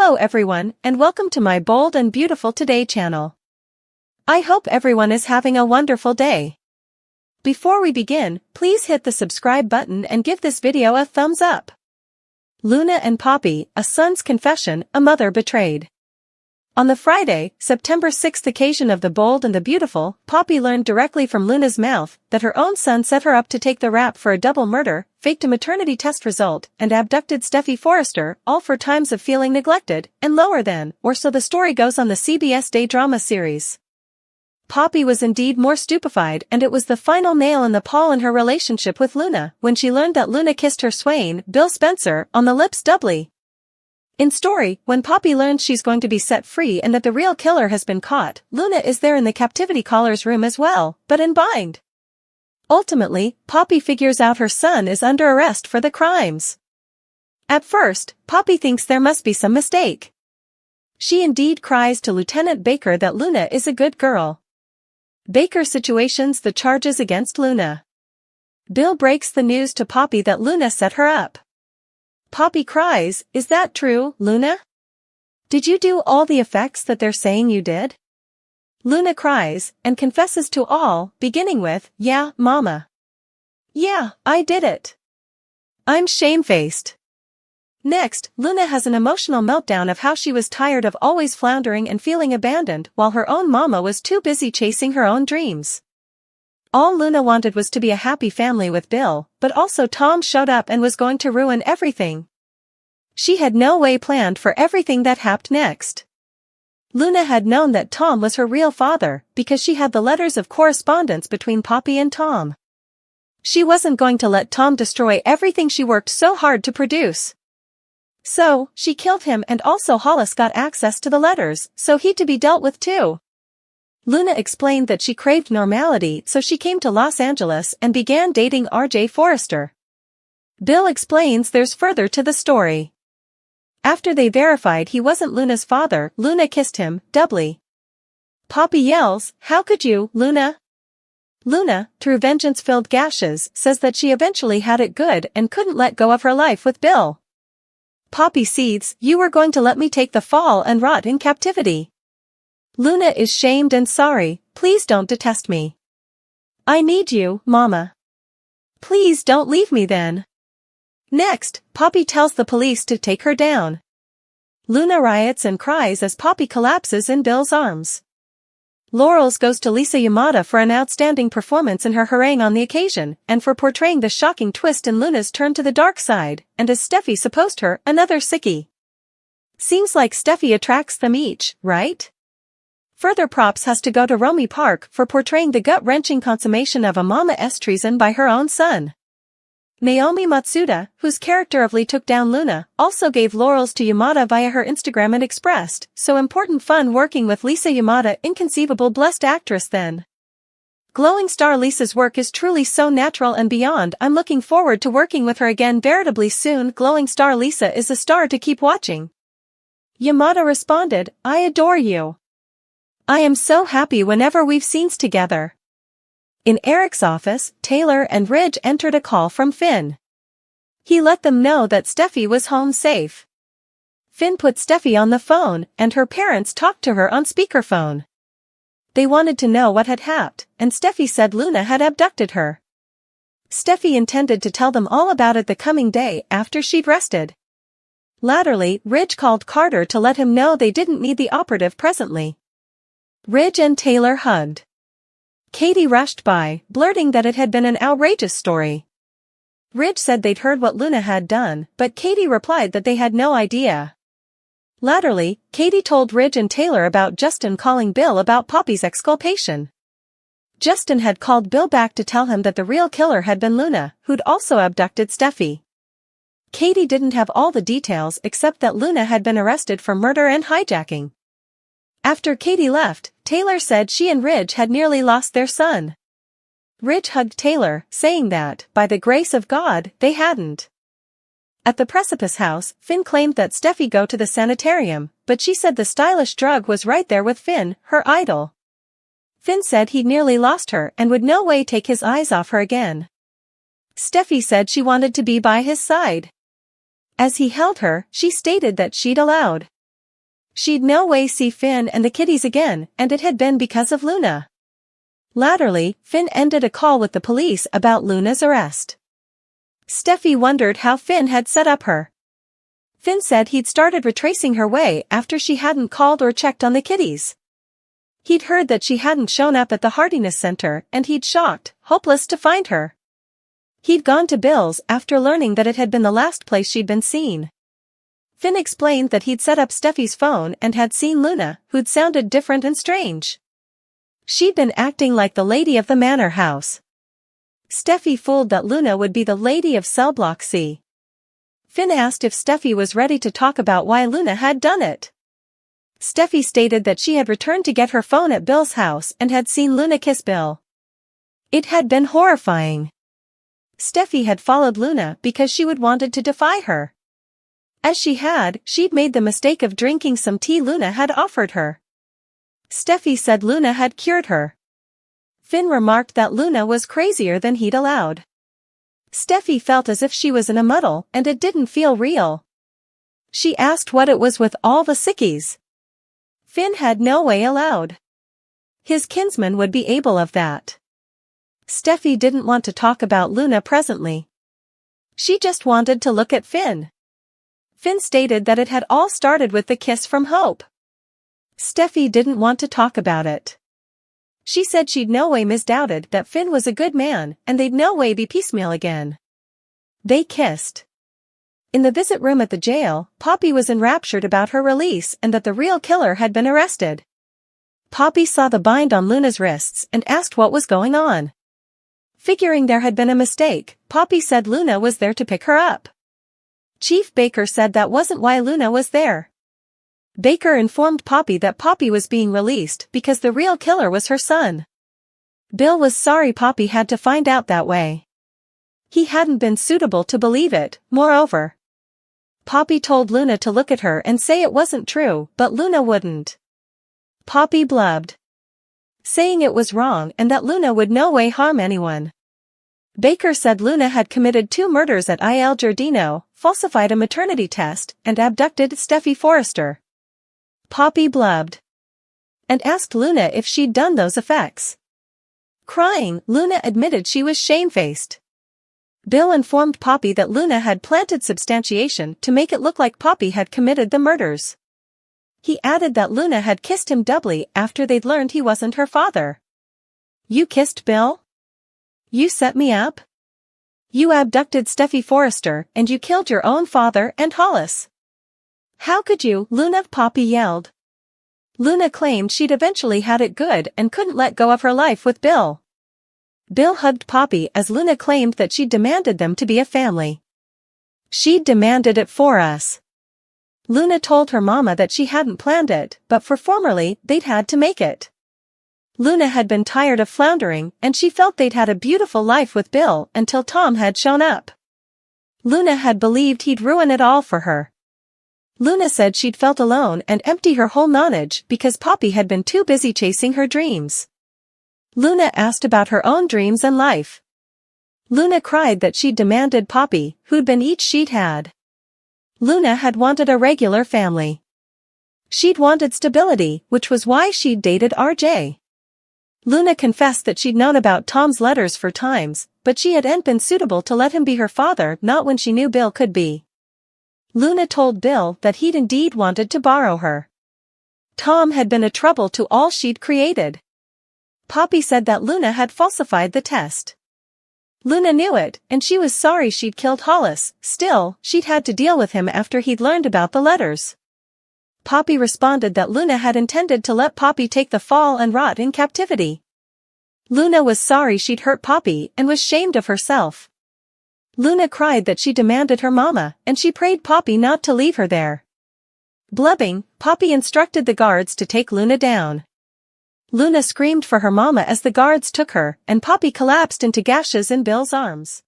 Hello everyone, and welcome to my Bold and Beautiful Today channel. I hope everyone is having a wonderful day. Before we begin, please hit the subscribe button and give this video a thumbs up. Luna and Poppy, a son's confession, a mother betrayed. On the Friday, September 6th occasion of the Bold and the Beautiful, Poppy learned directly from Luna's mouth that her own son set her up to take the rap for a double murder, faked a maternity test result, and abducted Steffi Forrester, all for times of feeling neglected, and lower than, or so the story goes on the CBS day drama series. Poppy was indeed more stupefied, and it was the final nail in the pall in her relationship with Luna, when she learned that Luna kissed her swain, Bill Spencer, on the lips doubly. In story, when Poppy learns she's going to be set free and that the real killer has been caught, Luna is there in the captivity caller's room as well, but in bind. Ultimately, Poppy figures out her son is under arrest for the crimes. At first, Poppy thinks there must be some mistake. She indeed cries to Lieutenant Baker that Luna is a good girl. Baker situations the charges against Luna. Bill breaks the news to Poppy that Luna set her up. Poppy cries, "Is that true, Luna? Did you do all the effects that they're saying you did?" Luna cries, and confesses to all, beginning with, "Yeah, Mama. Yeah, I did it. I'm shamefaced." Next, Luna has an emotional meltdown of how she was tired of always floundering and feeling abandoned while her own mama was too busy chasing her own dreams. All Luna wanted was to be a happy family with Bill, but also Tom showed up and was going to ruin everything. She had no way planned for everything that happened next. Luna had known that Tom was her real father, because she had the letters of correspondence between Poppy and Tom. She wasn't going to let Tom destroy everything she worked so hard to produce. So, she killed him, and also Hollis got access to the letters, so he'd to be dealt with too. Luna explained that she craved normality, so she came to Los Angeles and began dating R.J. Forrester. Bill explains there's further to the story. After they verified he wasn't Luna's father, Luna kissed him, doubly. Poppy yells, "How could you, Luna?" Luna, through vengeance-filled gashes, says that she eventually had it good and couldn't let go of her life with Bill. Poppy seethes, "You were going to let me take the fall and rot in captivity." Luna is shamed and sorry, "Please don't detest me. I need you, Mama. Please don't leave me then." Next, Poppy tells the police to take her down. Luna riots and cries as Poppy collapses in Bill's arms. Laurels goes to Lisa Yamada for an outstanding performance in her harangue on the occasion, and for portraying the shocking twist in Luna's turn to the dark side, and as Steffi supposed her, another sickie. Seems like Steffi attracts them each, right? Further props has to go to Romy Park for portraying the gut-wrenching consummation of a mama-s treason by her own son. Naomi Matsuda, whose character of Lee took down Luna, also gave laurels to Yamada via her Instagram and expressed, "So important fun working with Lisa Yamada, inconceivable blessed actress then. Glowing star Lisa's work is truly so natural and beyond. I'm looking forward to working with her again veritably soon. Glowing star Lisa is a star to keep watching." Yamada responded, "I adore you. I am so happy whenever we've scenes together." In Eric's office, Taylor and Ridge entered a call from Finn. He let them know that Steffi was home safe. Finn put Steffi on the phone, and her parents talked to her on speakerphone. They wanted to know what had happened, and Steffi said Luna had abducted her. Steffi intended to tell them all about it the coming day after she'd rested. Latterly, Ridge called Carter to let him know they didn't need the operative presently. Ridge and Taylor hugged. Katie rushed by, blurting that it had been an outrageous story. Ridge said they'd heard what Luna had done, but Katie replied that they had no idea. Latterly, Katie told Ridge and Taylor about Justin calling Bill about Poppy's exculpation. Justin had called Bill back to tell him that the real killer had been Luna, who'd also abducted Steffi. Katie didn't have all the details except that Luna had been arrested for murder and hijacking. After Katie left, Taylor said she and Ridge had nearly lost their son. Ridge hugged Taylor, saying that, by the grace of God, they hadn't. At the Precipice House, Finn claimed that Steffi go to the sanitarium, but she said the stylish drug was right there with Finn, her idol. Finn said he'd nearly lost her and would no way take his eyes off her again. Steffi said she wanted to be by his side. As he held her, she stated that she'd allowed She'd no way see Finn and the kiddies again, and it had been because of Luna. Latterly, Finn ended a call with the police about Luna's arrest. Steffi wondered how Finn had set up her. Finn said he'd started retracing her way after she hadn't called or checked on the kiddies. He'd heard that she hadn't shown up at the Hardiness Center and he'd shocked, hopeless to find her. He'd gone to Bill's after learning that it had been the last place she'd been seen. Finn explained that he'd set up Steffi's phone and had seen Luna, who'd sounded different and strange. She'd been acting like the lady of the manor house. Steffi fooled that Luna would be the lady of cell block C. Finn asked if Steffi was ready to talk about why Luna had done it. Steffi stated that she had returned to get her phone at Bill's house and had seen Luna kiss Bill. It had been horrifying. Steffi had followed Luna because she would wanted to defy her. As she'd made the mistake of drinking some tea Luna had offered her. Steffi said Luna had cured her. Finn remarked that Luna was crazier than he'd allowed. Steffi felt as if she was in a muddle and it didn't feel real. She asked what it was with all the sickies. Finn had no way allowed. His kinsman would be able of that. Steffi didn't want to talk about Luna presently. She just wanted to look at Finn. Finn stated that it had all started with the kiss from Hope. Steffi didn't want to talk about it. She said she'd no way misdoubted that Finn was a good man and they'd no way be piecemeal again. They kissed. In the visit room at the jail, Poppy was enraptured about her release and that the real killer had been arrested. Poppy saw the bind on Luna's wrists and asked what was going on. Figuring there had been a mistake, Poppy said Luna was there to pick her up. Chief Baker said that wasn't why Luna was there. Baker informed Poppy that Poppy was being released because the real killer was her son. Bill was sorry Poppy had to find out that way. He hadn't been suitable to believe it, moreover. Poppy told Luna to look at her and say it wasn't true, but Luna wouldn't. Poppy blubbed, saying it was wrong and that Luna would no way harm anyone. Baker said Luna had committed 2 murders at Il Giardino, falsified a maternity test, and abducted Steffi Forrester. Poppy blubbed and asked Luna if she'd done those effects. Crying, Luna admitted she was shamefaced. Bill informed Poppy that Luna had planted substantiation to make it look like Poppy had committed the murders. He added that Luna had kissed him doubly after they'd learned he wasn't her father. "You kissed Bill? You set me up? You abducted Steffi Forrester and you killed your own father and Hollis. How could you, Luna?" Poppy yelled. Luna claimed she'd eventually had it good and couldn't let go of her life with Bill. Bill hugged Poppy as Luna claimed that she'd demanded them to be a family. "She'd demanded it for us." Luna told her mama that she hadn't planned it, but for formerly they'd had to make it. Luna had been tired of floundering and she felt they'd had a beautiful life with Bill until Tom had shown up. Luna had believed he'd ruin it all for her. Luna said she'd felt alone and empty her whole nonage because Poppy had been too busy chasing her dreams. Luna asked about her own dreams and life. Luna cried that she'd demanded Poppy, who'd been each she'd had. Luna had wanted a regular family. She'd wanted stability, which was why she'd dated RJ. Luna confessed that she'd known about Tom's letters for times, but she hadn't been suitable to let him be her father, not when she knew Bill could be. Luna told Bill that he'd indeed wanted to borrow her. Tom had been a trouble to all she'd created. Poppy said that Luna had falsified the test. Luna knew it, and she was sorry she'd killed Hollis, still, she'd had to deal with him after he'd learned about the letters. Poppy responded that Luna had intended to let Poppy take the fall and rot in captivity. Luna was sorry she'd hurt Poppy and was ashamed of herself. Luna cried that she demanded her mama, and she prayed Poppy not to leave her there. Blubbing, Poppy instructed the guards to take Luna down. Luna screamed for her mama as the guards took her, and Poppy collapsed into gashes in Bill's arms.